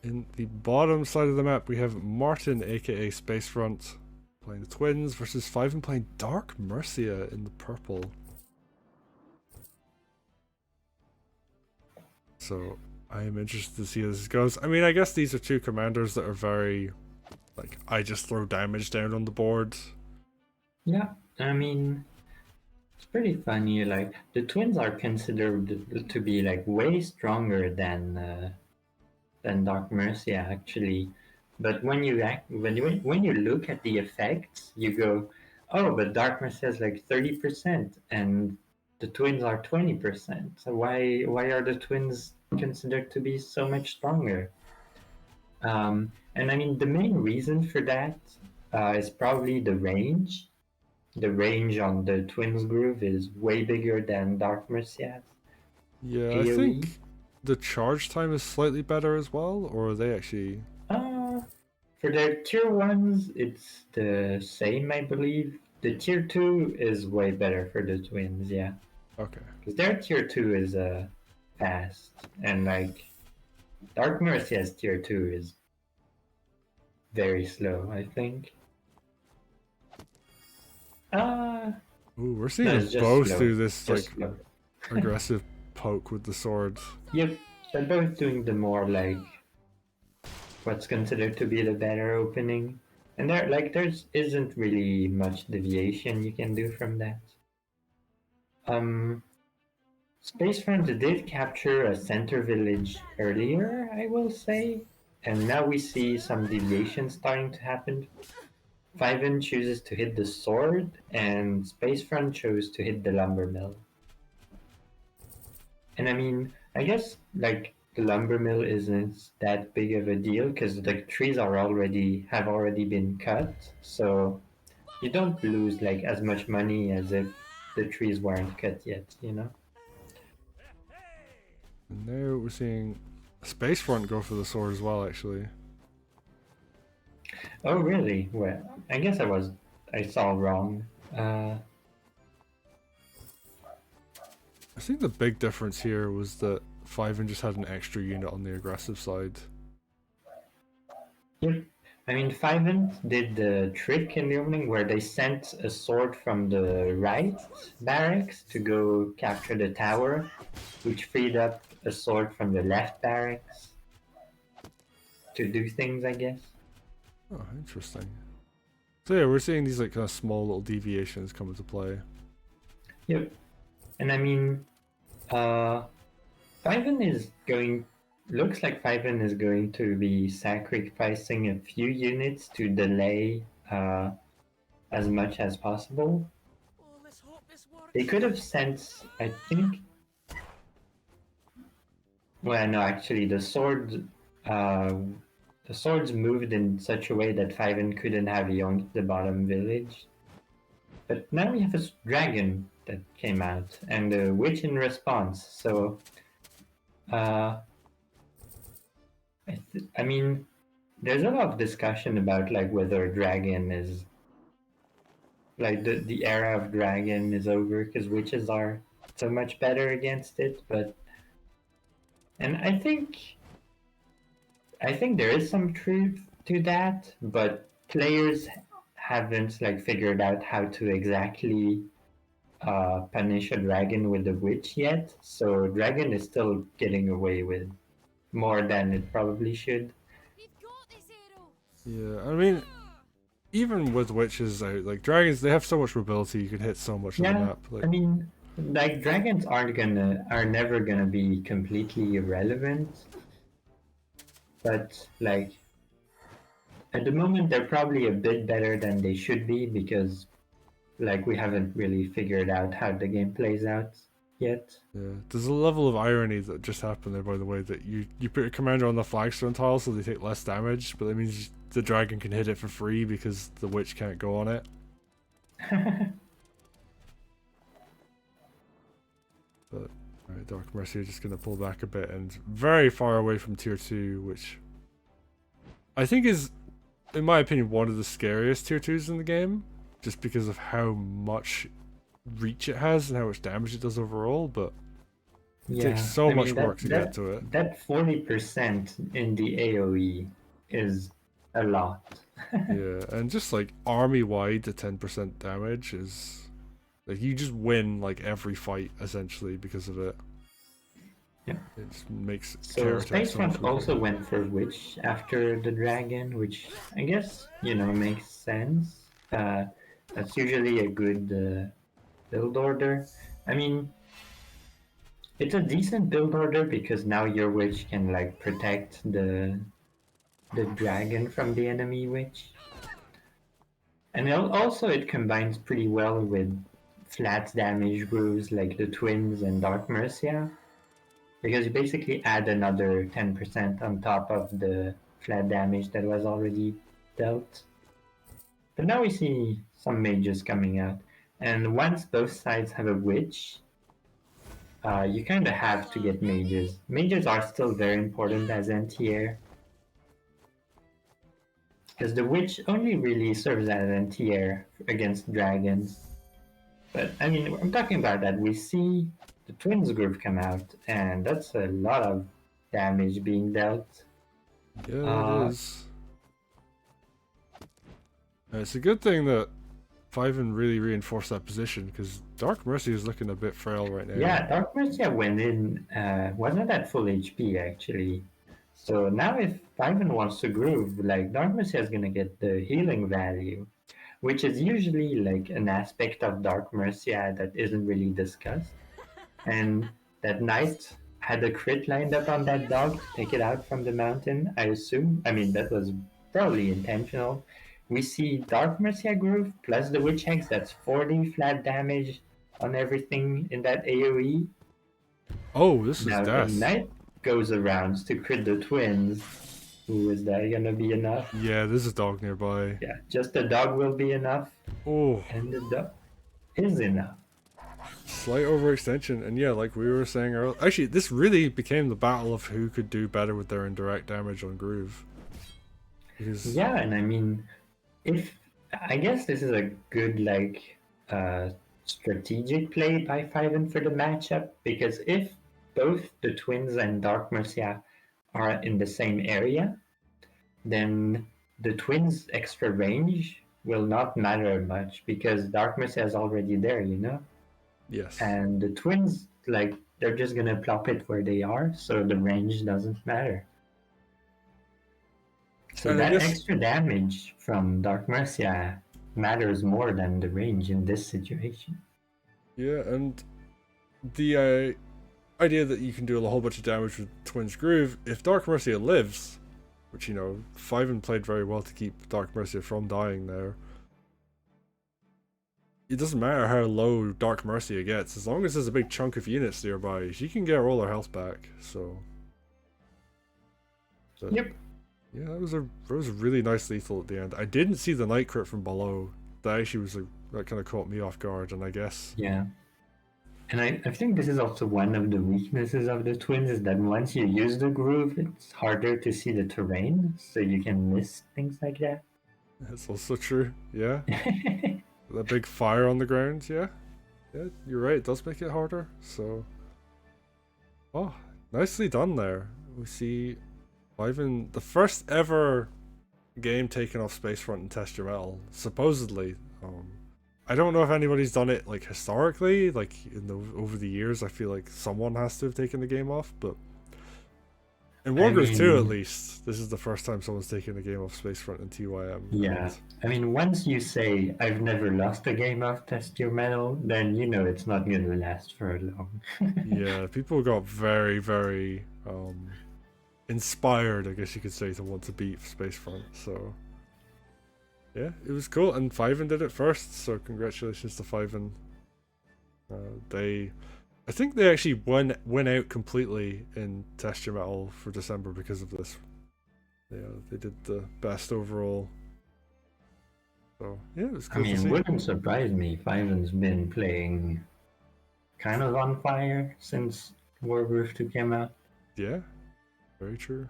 In the bottom side of the map, we have Martin, aka Spacefront, playing the Twins versus Fiven playing Dark Mercia in the purple. So I am interested to see how this goes. I mean, I guess these are two commanders that are very, like, I just throw damage down on the board. Yeah, I mean, it's pretty funny. Like the twins are considered to be like way stronger than Dark Mercia actually. But when you look at the effects, you go, oh, but Dark Mercia is like 30%, and the twins are 20%. So why are the twins considered to be so much stronger? And I mean, the main reason for that is probably the range. The range on the Twins Groove is way bigger than Dark Mercia's Yeah, I AoE. think the charge time is slightly better as well, or are they actually... Uh, for their tier ones, it's the same, I believe. The tier two is way better for the Twins, yeah, Okay. because their tier two is fast, and like Dark Mercia's tier two is very slow, I think. Uh Ooh, we're seeing no, them it's just both slow. do this, Just like, slow. aggressive poke with the sword. Yep, they're both doing the more like what's considered to be the better opening. And there's isn't really much deviation you can do from that. Um Spacefront did capture a center village earlier, I will say. And now we see some deviation starting to happen. Fiven chooses to hit the sword, and Spacefront chose to hit the lumber mill. And I mean, I guess like the lumber mill isn't that big of a deal because the trees have already been cut, so you don't lose like as much money as if the trees weren't cut yet, you know? And now we're seeing Spacefront go for the sword as well, actually. Oh really? Well, I guess I saw wrong. Uh, I think the big difference here was that Fiven just had an extra unit on the aggressive side. yep. I mean, Fiven did the trick in the opening where they sent a sword from the right barracks to go capture the tower, which freed up a sword from the left barracks to do things, I guess. Oh, interesting. So yeah, we're seeing these like kind of small little deviations come into play. Yep. And I mean, uh, Fiven is going. Looks like Fiven is going to be sacrificing a few units to delay as much as possible. They could have sent, I think. Well, no, actually, uh, the swords moved in such a way that Fiven couldn't have yoinked the bottom village. But now we have a dragon that came out and a witch in response. So, uh, I mean, there's a lot of discussion about like whether dragon is like the era of dragon is over because witches are so much better against it. But and I think there is some truth to that, but players haven't like figured out how to exactly punish a dragon with a witch yet. So dragon is still getting away with more than it probably should. Yeah, I mean, even with witches out, like dragons, they have so much mobility. You can hit so much of the Yeah, map. I Like, mean, like dragons are never gonna be completely irrelevant, but like at the moment they're probably a bit better than they should be because like we haven't really figured out how the game plays out yet. yeah, there's a level of irony that just happened there, by the way, that you put your commander on the flagstone tile so they take less damage, but that means the dragon can hit it for free because the witch can't go on it. But alright, Dark Mercy are just gonna pull back a bit and very far away from tier two, which I think is, in my opinion, one of the scariest tier twos in the game, just because of how much reach it has and how much damage it does overall. But It takes Yeah, so I much mean work to get to it. that 40% in the AoE is a lot. Yeah, and just like army wide, the 10% damage is like you just win like every fight essentially because of it. Yeah. It just makes So care attack so much Spacefront weaker. also went for Witch after the Dragon, which I guess, makes sense. That's usually a good build order. I mean, it's a decent build order because now your Witch can like protect the dragon from the enemy Witch. And also it combines pretty well with flat damage grooves like the Twins and Dark Mercia. Because you basically add another 10% on top of the flat damage that was already dealt. But now we see some mages coming out. And once both sides have a witch, you kind of have to get mages. Mages are still very important as anti-air. Because the witch only really serves as anti-air against dragons. But I mean, I'm talking about that. We see the Twins group come out, and that's a lot of damage being dealt. Yeah, it is. It's a good thing that Fiven really reinforced that position because Dark Mercy is looking a bit frail right now. Yeah, Dark Mercia went in, wasn't at full HP actually. So now if Fiven wants to groove, like Dark Mercia is gonna get the healing value, which is usually like an aspect of Dark Mercia that isn't really discussed. And that knight had a crit lined up on that dog to take it out from the mountain, I assume. I mean, that was probably intentional. We see Dark Mercia Groove plus the Witch Hex, that's 40 flat damage on everything in that AoE. Oh, this is Now the death. knight goes around to crit the twins. Ooh, is that gonna be enough? Yeah, there's a dog nearby. Yeah, just the dog will be enough. Oh, And the dog is enough. slight overextension. And yeah, like we were saying earlier, actually, this really became the battle of who could do better with their indirect damage on Groove. Because Yeah, and I mean, if I guess this is a good strategic play by Fiven for the matchup because if both the Twins and Dark Mercia are in the same area, then the Twins' extra range will not matter much because Dark Mercia is already there. yes. And the Twins, like, they're just gonna plop it where they are, so the range doesn't matter. So And I that guess extra damage from Dark Mercia matters more than the range in this situation. yeah, and the idea that you can do a whole bunch of damage with Twins Groove, if Dark Mercia lives, which Fiven played very well to keep Dark Mercia from dying there. It doesn't matter how low Dark Mercia gets, as long as there's a big chunk of units nearby, she can get all her health back. So, Yep. Yeah, that was a really nice lethal at the end. I didn't see the night crit from below. That actually was that kind of caught me off guard, and I guess Yeah. And I think this is also one of the weaknesses of the Twins is that once you use the groove, it's harder to see the terrain, so you can miss things like that. that's also true. Yeah, that big fire on the ground. Yeah, you're right. It does make it harder. So, oh, nicely done there. We see Fiven, the first ever game taken off Spacefront and Test Your Metal, supposedly. I don't know if anybody's done it like historically, like over the years. I feel like someone has to have taken the game off, but in Wargroove 2 at least, this is the first time someone's taken a game off Spacefront and TYM. Yeah. I mean, once you say, I've never lost a game of Test Your Metal, then you know it's not going to last for long. Yeah, people got very, very inspired, I guess you could say, to want to beat Spacefront, so yeah, it was cool, and Fiven did it first, so congratulations to Fiven. I think they actually went out completely in Test Your Metal for December because of this. Yeah, they did the best overall. So yeah, it was cool. It wouldn't surprise me. Fiven's been playing kind of on fire since Wargroove 2 came out. Yeah, very true.